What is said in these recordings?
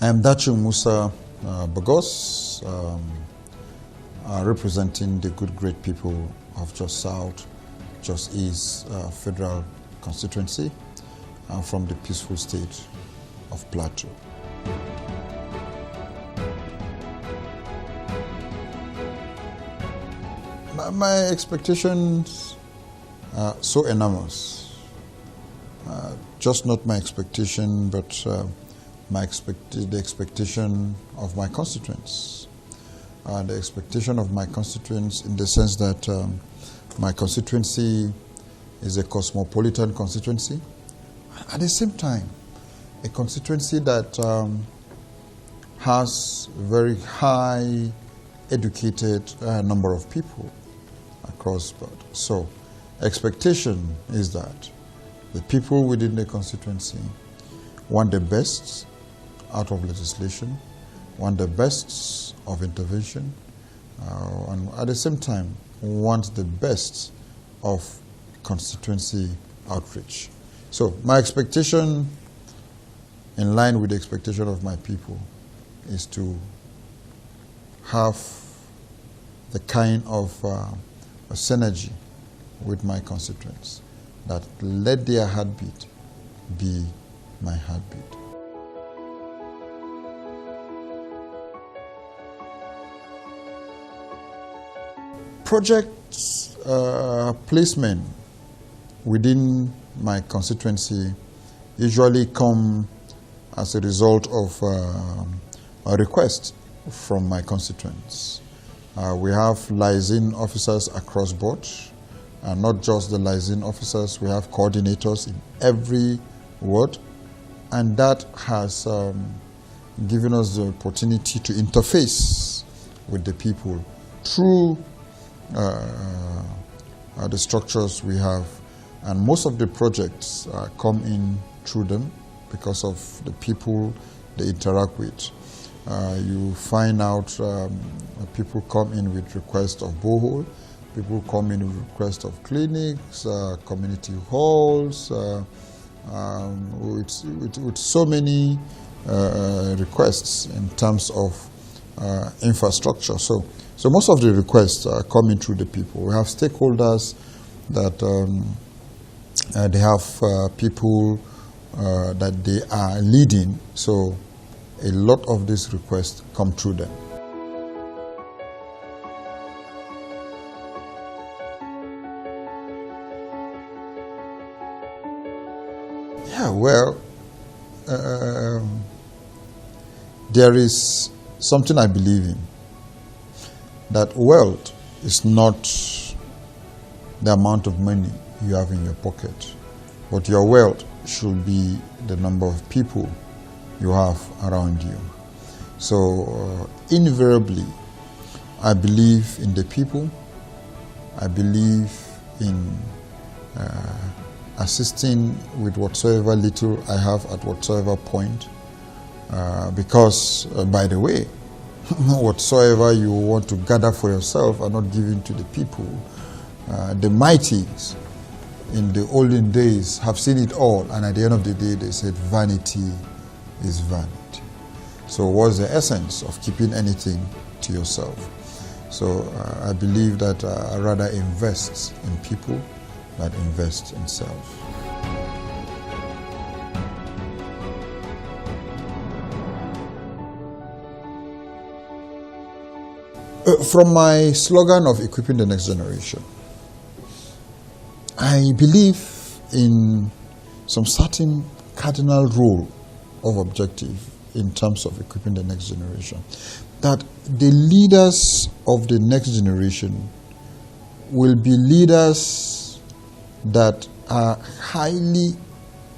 am Hon Musa Bagos, representing the good, great people of Jos South, Jos East Federal Constituency from the peaceful state of Plateau. My expectations are so enormous. Just not my expectation, but the expectation of my constituents. The expectation of my constituents in the sense that my constituency is a cosmopolitan constituency. At the same time, a constituency that has very high educated number of people across board. So, expectation is that the people within the constituency want the best out of legislation, want the best of intervention, and at the same time want the best of constituency outreach. So my expectation, in line with the expectation of my people, is to have the kind of a synergy with my constituents, that let their heartbeat be my heartbeat. Project placement within my constituency usually come as a result of a request from my constituents. We have liaison officers across board, and not just the liaison officers, we have coordinators in every ward, and that has given us the opportunity to interface with the people through the structures we have, and most of the projects come in through them because of the people they interact with. You find out people come in with requests of borehole, people come in with requests of clinics, community halls, with so many requests in terms of infrastructure. So most of the requests are coming through the people. We have stakeholders that they have people that they are leading. So a lot of these requests come through them. Yeah, well, there is something I believe in, that wealth is not the amount of money you have in your pocket, but your wealth should be the number of people you have around you. So invariably, I believe in the people. I believe in assisting with whatsoever little I have at whatsoever point, because by the way, whatsoever you want to gather for yourself are not given to the people. The mighties in the olden days have seen it all, and at the end of the day they said vanity is vanity. So what's the essence of keeping anything to yourself? So I believe that I rather invest in people than invest in self. From my slogan of equipping the next generation, I believe in some certain cardinal role of objective in terms of equipping the next generation. That the leaders of the next generation will be leaders that are highly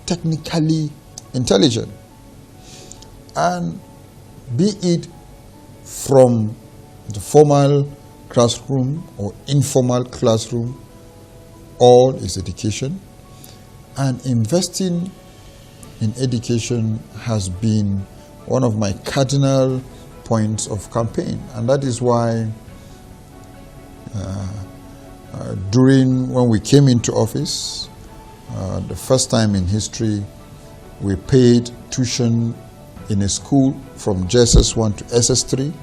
technically intelligent, and be it from the formal classroom or informal classroom, all is education. And investing in education has been one of my cardinal points of campaign, and that is why when we came into office, the first time in history, we paid tuition in a school from JSS1 to SS3.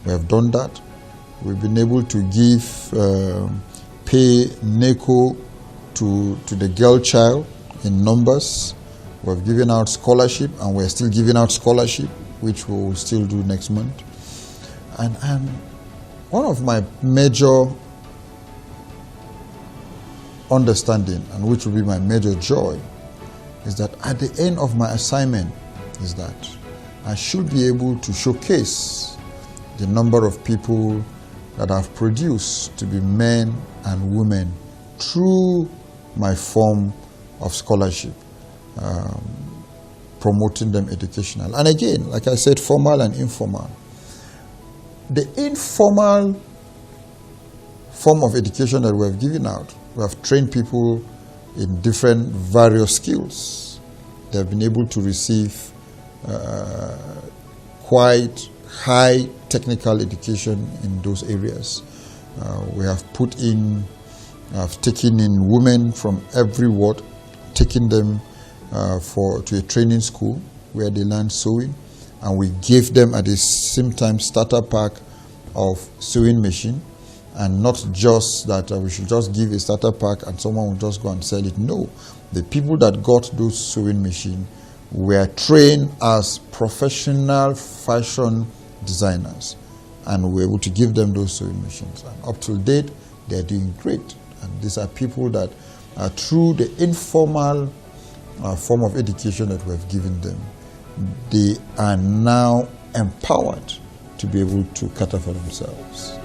We have done that. We've been able to give pay NECO to the girl child in numbers. We've given out scholarship, and we're still giving out scholarship, which we will still do next month. And one of my major understanding, and which will be my major joy, is that at the end of my assignment is that I should be able to showcase the number of people that I've produced to be men and women through my form of scholarship, promoting them educational. And again, like I said, formal and informal. The informal form of education that we have given out, we have trained people in different various skills. They have been able to receive quite high technical education in those areas. We have taken in women from every ward, taken them to a training school where they learn sewing, and we gave them at the same time starter pack of sewing machine, and not just that we should just give a starter pack and someone will just go and sell it. No, the people that got those sewing machine were trained as professional fashion designers, and we were able to give them those sewing machines. And up to date, they're doing great. And these are people that through the informal form of education that we have given them, they are now empowered to be able to cater for themselves.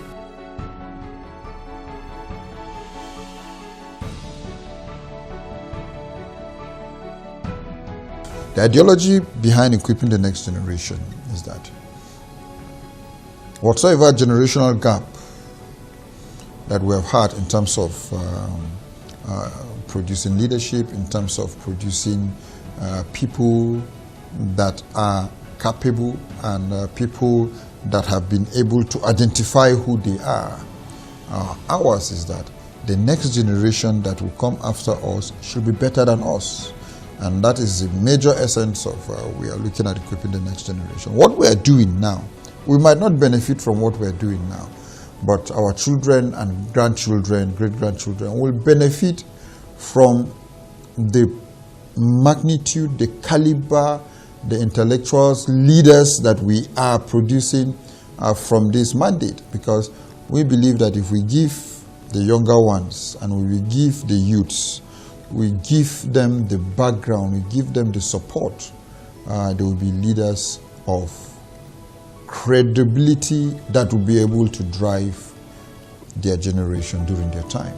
The ideology behind equipping the next generation is that whatsoever generational gap that we have had in terms of producing leadership, in terms of producing people that are capable and people that have been able to identify who they are, ours is that the next generation that will come after us should be better than us. And that is the major essence of we are looking at equipping the next generation. What we are doing now, we might not benefit from what we are doing now, but our children and grandchildren, great-grandchildren will benefit from the magnitude, the caliber, the intellectuals, leaders that we are producing from this mandate. Because we believe that if we give the younger ones and we give the youths, we give them the background, we give them the support, they will be leaders of credibility that will be able to drive their generation during their time.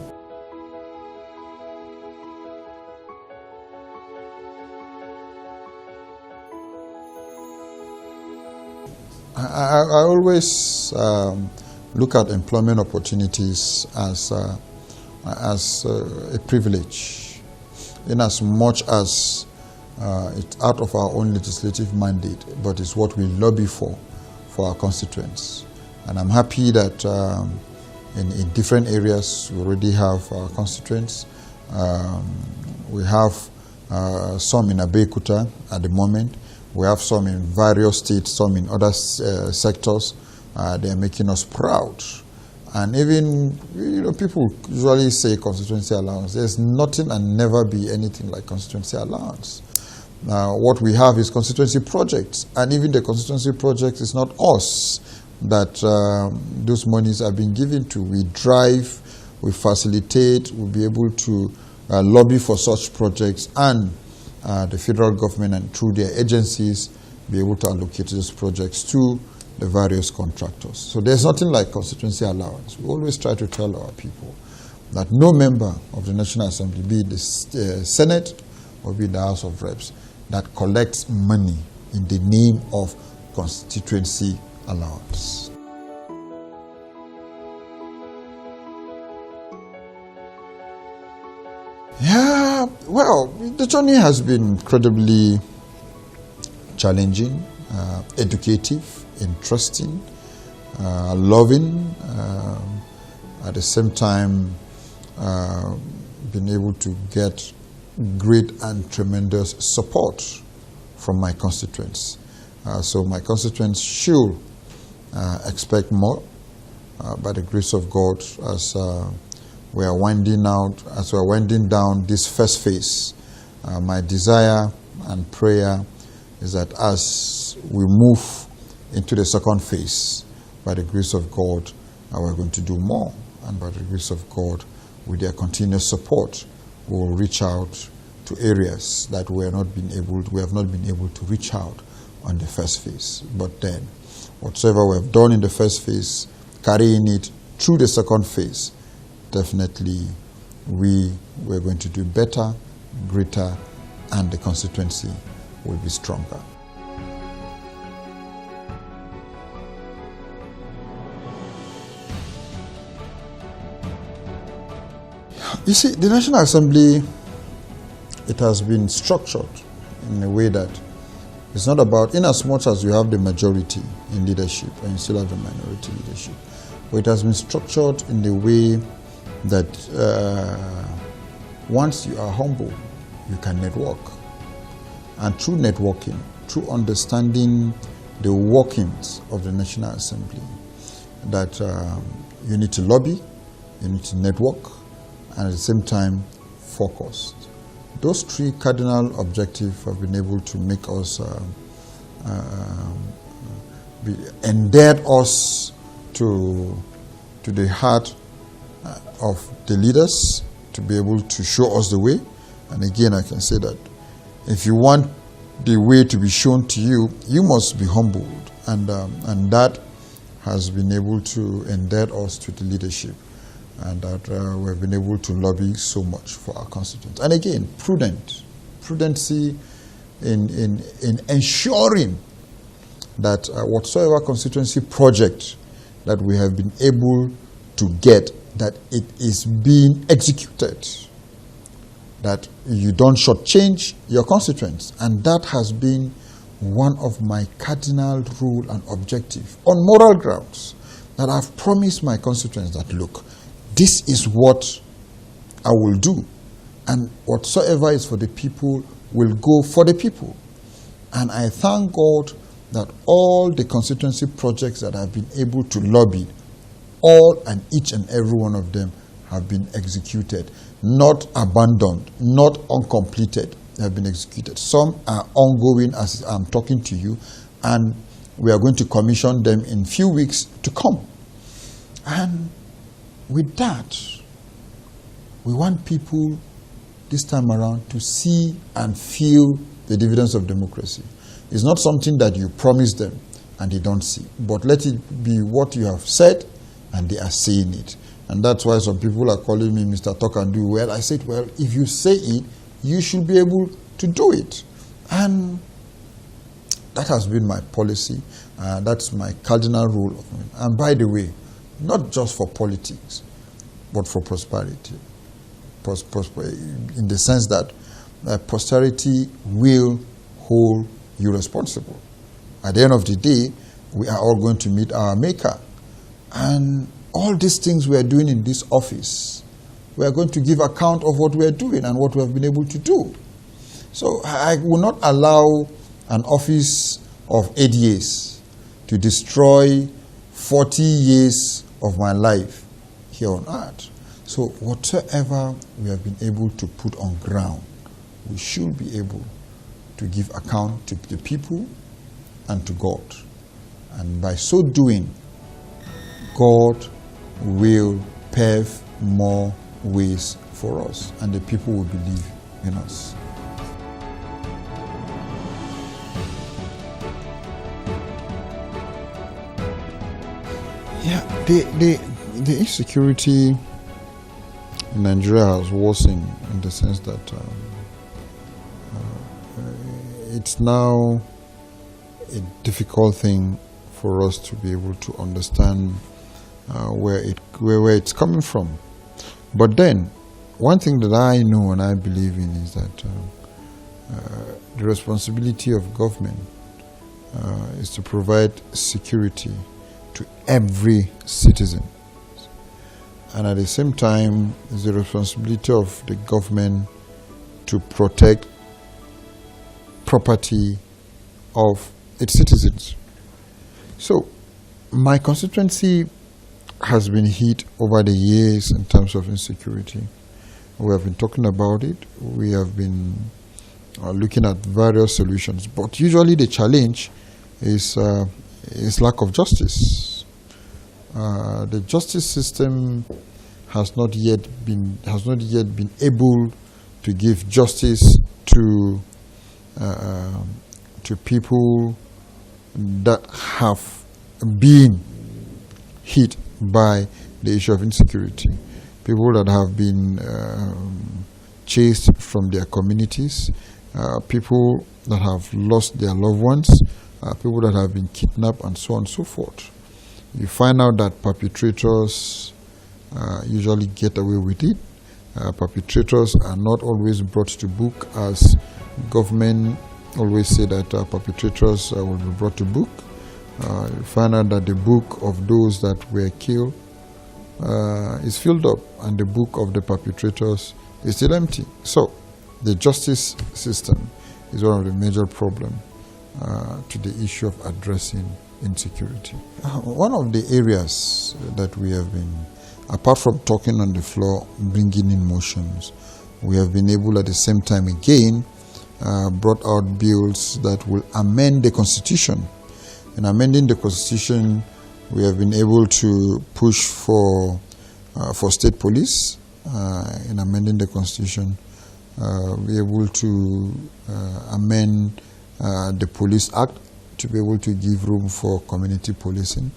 I always look at employment opportunities as a privilege, in as much as it's out of our own legislative mandate, but it's what we lobby for our constituents. And I'm happy that in different areas we already have our constituents. We have some in Abeokuta at the moment. We have some in various states, some in other sectors. They are making us proud. And even, people usually say constituency allowance. There's nothing and never be anything like constituency allowance. What we have is constituency projects. And even the constituency project is not us that those monies are being given to. We drive, we facilitate, we'll be able to lobby for such projects, and the federal government and through their agencies be able to allocate those projects to the various contractors. So there's nothing like constituency allowance. We always try to tell our people that no member of the National Assembly, be it the Senate or be it the House of Reps, that collects money in the name of constituency allowance. Yeah, well, the journey has been incredibly challenging, educative, interesting, loving, at the same time been able to get great and tremendous support from my constituents. So my constituents should expect more by the grace of God as we are winding down this first phase. My desire and prayer is that as we move into the second phase, by the grace of God, we're going to do more. And by the grace of God, with their continuous support, we will reach out to areas that we have not been able to reach out on the first phase. But then, whatsoever we have done in the first phase, carrying it through the second phase, definitely we're going to do better, greater, and the constituency will be stronger. You see, the National Assembly, it has been structured in a way that it's not about, in as much as you have the majority in leadership and you still have the minority leadership, but it has been structured in the way that once you are humble, you can network. And through networking, through understanding the workings of the National Assembly, that you need to lobby, you need to network, and at the same time, focused. Those three cardinal objectives have been able to make us, endeared us to the heart of the leaders, to be able to show us the way. And again, I can say that if you want the way to be shown to you, you must be humbled. And that has been able to endear us to the leadership. And that we've been able to lobby so much for our constituents. And again, prudency in ensuring that whatsoever constituency project that we have been able to get, that it is being executed, that you don't shortchange your constituents. And that has been one of my cardinal rule and objective on moral grounds, that I've promised my constituents that, look, this is what I will do. And whatsoever is for the people will go for the people. And I thank God that all the constituency projects that I've been able to lobby, all and each and every one of them have been executed, not abandoned, not uncompleted. They have been executed. Some are ongoing as I'm talking to you, and we are going to commission them in few weeks to come. And with that, we want people this time around to see and feel the dividends of democracy. It's not something that you promise them and they don't see, but let it be what you have said and they are seeing it. And that's why some people are calling me Mr. Talk and Do Well. I said, well, if you say it, you should be able to do it. And that has been my policy. That's my cardinal rule. And by the way, not just for politics, but for prosperity. In the sense that posterity will hold you responsible. At the end of the day, we are all going to meet our Maker. And all these things we are doing in this office, we are going to give account of what we are doing and what we have been able to do. So I will not allow an office of 8 years to destroy 40 years of my life here on earth. So whatever we have been able to put on ground, we should be able to give account to the people and to God. And by so doing, God will pave more ways for us, and the people will believe in us. Yeah, the insecurity in Nigeria has worsened in the sense that it's now a difficult thing for us to be able to understand where it's coming from. But then, one thing that I know and I believe in is that the responsibility of government is to provide security to every citizen. And at the same time, it's the responsibility of the government to protect property of its citizens. So my constituency has been hit over the years in terms of insecurity. We have been talking about it. We have been looking at various solutions. But usually the challenge is lack of justice. The justice system has not yet been able to give justice to people that have been hit by the issue of insecurity. People that have been chased from their communities, people that have lost their loved ones, people that have been kidnapped, and so on and so forth. You find out that perpetrators usually get away with it. Perpetrators are not always brought to book, as government always say that perpetrators will be brought to book. You find out that the book of those that were killed is filled up, and the book of the perpetrators is still empty. So the justice system is one of the major problems to the issue of addressing insecurity. One of the areas that we have been, apart from talking on the floor, bringing in motions, we have been able at the same time again brought out bills that will amend the Constitution. In amending the Constitution, we have been able to push for state police. In amending the Constitution, we are able to amend the Police Act to be able to give room for community policing.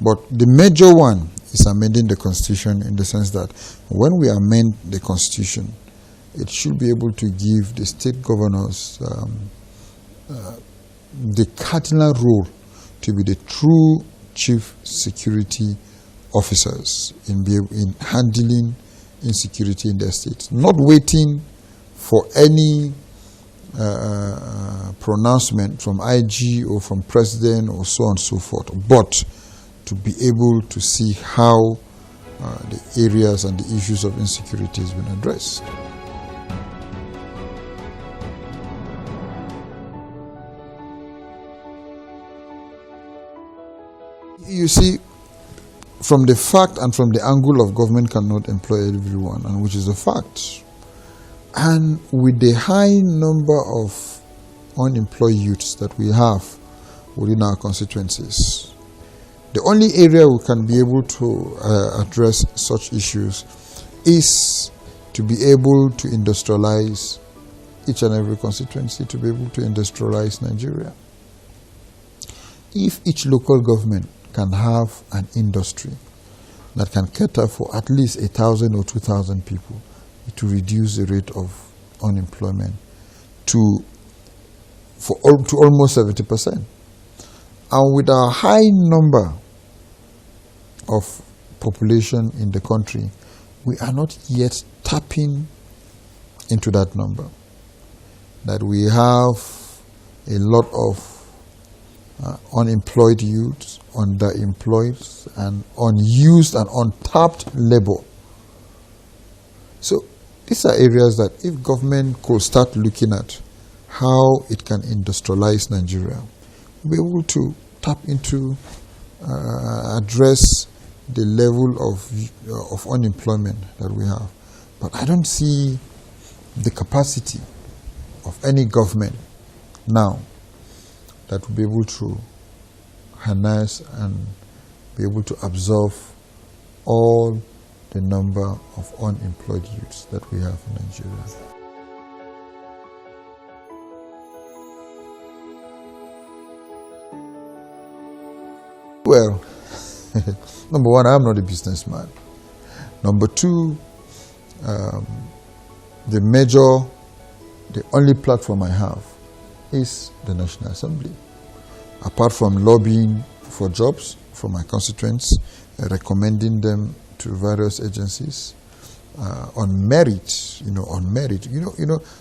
But the major one is amending the Constitution, in the sense that when we amend the Constitution, it should be able to give the state governors the cardinal role to be the true chief security officers in handling insecurity in their states, not waiting for any pronouncement from IG or from president or so on and so forth, but to be able to see how the areas and the issues of insecurity has been addressed. You see, from the fact and from the angle of government cannot employ everyone, and which is a fact, and with the high number of unemployed youths that we have within our constituencies, the only area we can be able to address such issues is to be able to industrialize each and every constituency, to be able to industrialize Nigeria. If each local government can have an industry that can cater for at least 1,000 or 2,000 people, to reduce the rate of unemployment to almost 70%. And with our high number of population in the country, we are not yet tapping into that number. That we have a lot of unemployed youths, underemployed, and unused and untapped labor. So these are areas that if government could start looking at how it can industrialize Nigeria, we'll be able to tap into, address the level of unemployment that we have. But I don't see the capacity of any government now that will be able to harness and be able to absorb all the number of unemployed youths that we have in Nigeria. Well, number one, I'm not a businessman. Number two, the only platform I have is the National Assembly. Apart from lobbying for jobs for my constituents, recommending them to various agencies on merit,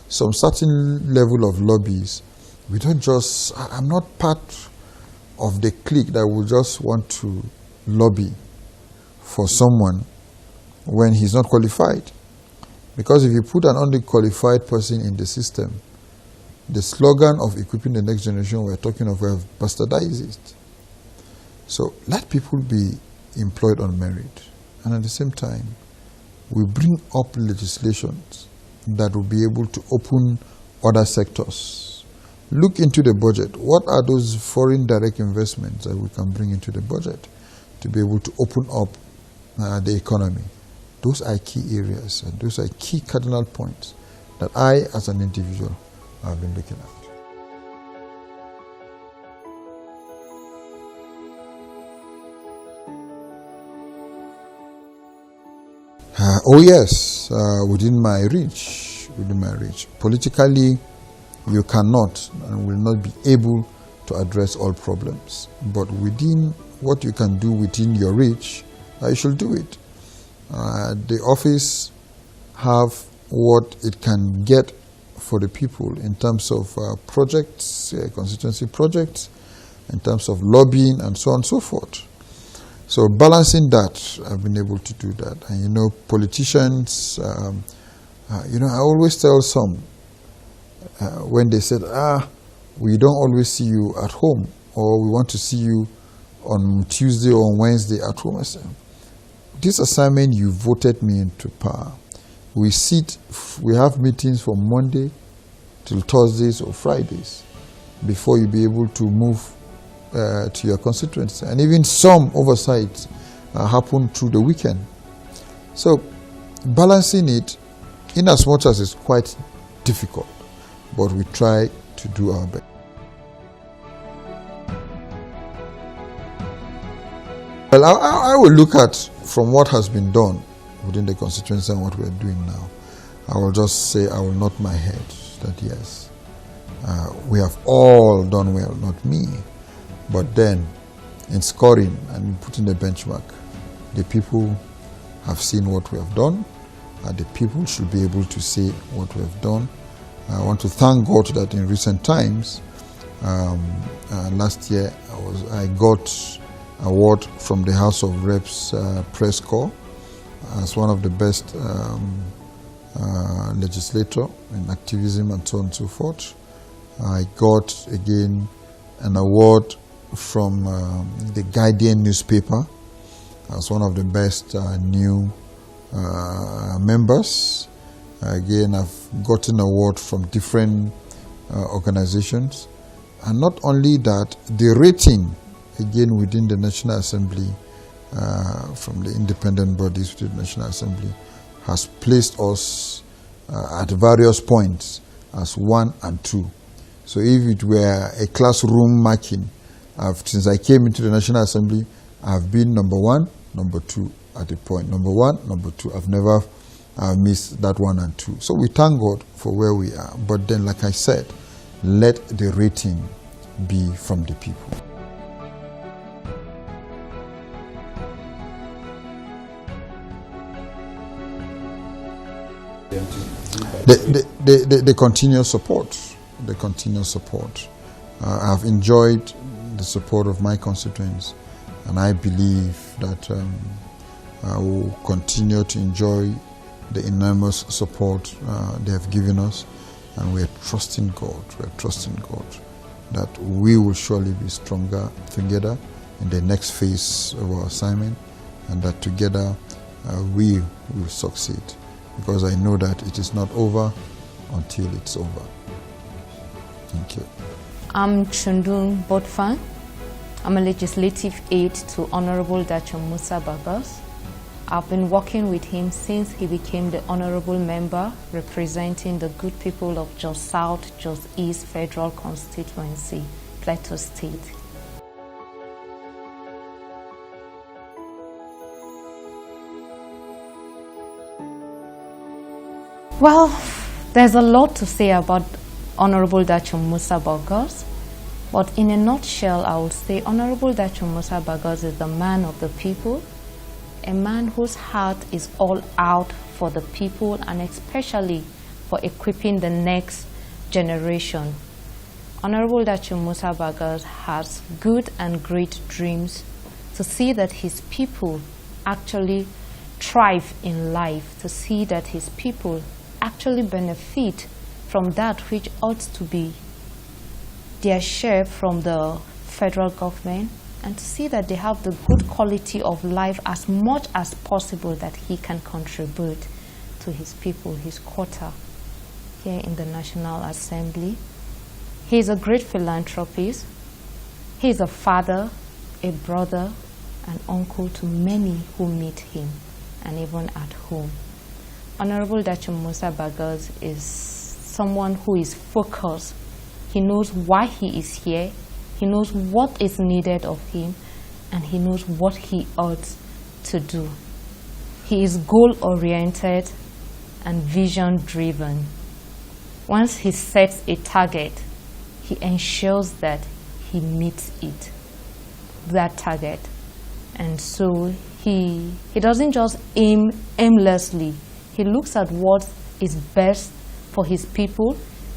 some certain level of lobbies. We don't just, I'm not part of the clique that will just want to lobby for someone when he's not qualified. Because if you put an unqualified person in the system, the slogan of equipping the next generation we're talking of, we have bastardized it. So let people be employed on merit. And at the same time, we bring up legislations that will be able to open other sectors. Look into the budget. What are those foreign direct investments that we can bring into the budget to be able to open up the economy? Those are key areas, and those are key cardinal points that I, as an individual, have been looking at. Oh yes, within my reach. Politically, you cannot and will not be able to address all problems. But within what you can do within your reach, you should do it. The office have what it can get for the people in terms of projects, constituency projects, in terms of lobbying and so on and so forth. So balancing that, I've been able to do that. And you know, politicians, I always tell some, when they said, we don't always see you at home, or we want to see you on Tuesday or on Wednesday at home. I said, this assignment, you voted me into power. We have meetings from Monday till Thursdays or Fridays before you be able to move to your constituency. And even some oversights happen through the weekend. So balancing it, in as much as it's quite difficult, but we try to do our best. Well, I will look at from what has been done within the constituency and what we are doing now. I will just say, I will nod my head that yes, we have all done well, not me. But then, in scoring and putting the benchmark, the people have seen what we have done, and the people should be able to say what we have done. I want to thank God that in recent times, last year I got award from the House of Reps Press Corps as one of the best legislator in activism and so on and so forth. I got again an award from the Guardian newspaper as one of the best new members. Again, I've gotten award from different organizations. And not only that, the rating, again within the National Assembly, from the independent bodies within the National Assembly, has placed us at various points as 1 and 2. So if it were a classroom marking, since I came into the National Assembly, I've been number 1, number 2 at a point. Number 1, number 2. I've never missed that 1 and 2. So we thank God for where we are. But then, like I said, let the rating be from the people. The continuous support. The continuous support. I've enjoyed the support of my constituents, and I believe that I will continue to enjoy the enormous support they have given us, and we are trusting God. We are trusting God that we will surely be stronger together in the next phase of our assignment, and that together we will succeed, because I know that it is not over until it's over. Thank you. I'm Chundun Bodfan. I'm a legislative aide to Honorable Hon Musa Bagos. I've been working with him since he became the honorable member representing the good people of Jos South, Jos East Federal Constituency, Plateau State. Well, there's a lot to say about Honorable Hon Musa Bagos, but in a nutshell, I would say Honorable Hon Musa Bagos is the man of the people, a man whose heart is all out for the people and especially for equipping the next generation. Honorable Hon Musa Bagos has good and great dreams to see that his people actually thrive in life, to see that his people actually benefit from that which ought to be their share from the federal government, and to see that they have the good quality of life as much as possible that he can contribute to his people, his quota here in the National Assembly. He is a great philanthropist. He is a father, a brother, an uncle to many who meet him, and even at home. Honorable Hon Musa Bagos is someone who is focused. He knows why he is here. He knows what is needed of him, and he knows what he ought to do. He is goal-oriented and vision-driven. Once he sets a target, he ensures that he meets it, that target. And so he doesn't just aim aimlessly. He looks at what is best for his people,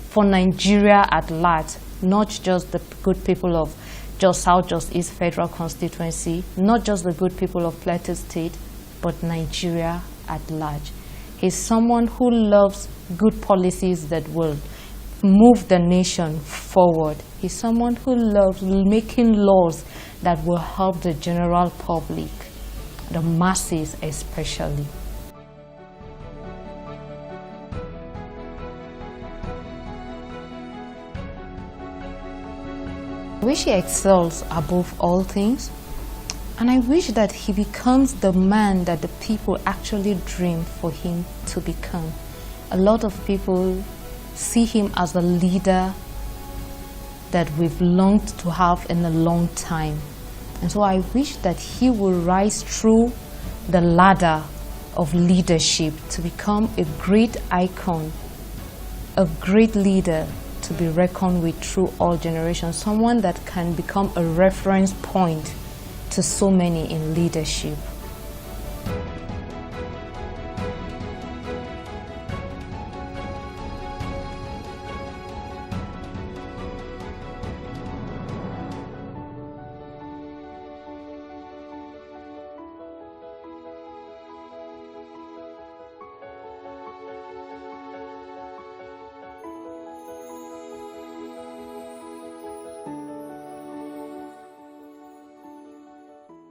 for Nigeria at large, not just the good people of just South, just East Federal Constituency, not just the good people of Plateau State, but Nigeria at large. He's someone who loves good policies that will move the nation forward. He's someone who loves making laws that will help the general public, the masses especially. I wish he excels above all things, and I wish that he becomes the man that the people actually dream for him to become. A lot of people see him as a leader that we've longed to have in a long time. And so I wish that he will rise through the ladder of leadership to become a great icon, a great leader to be reckoned with through all generations, someone that can become a reference point to so many in leadership.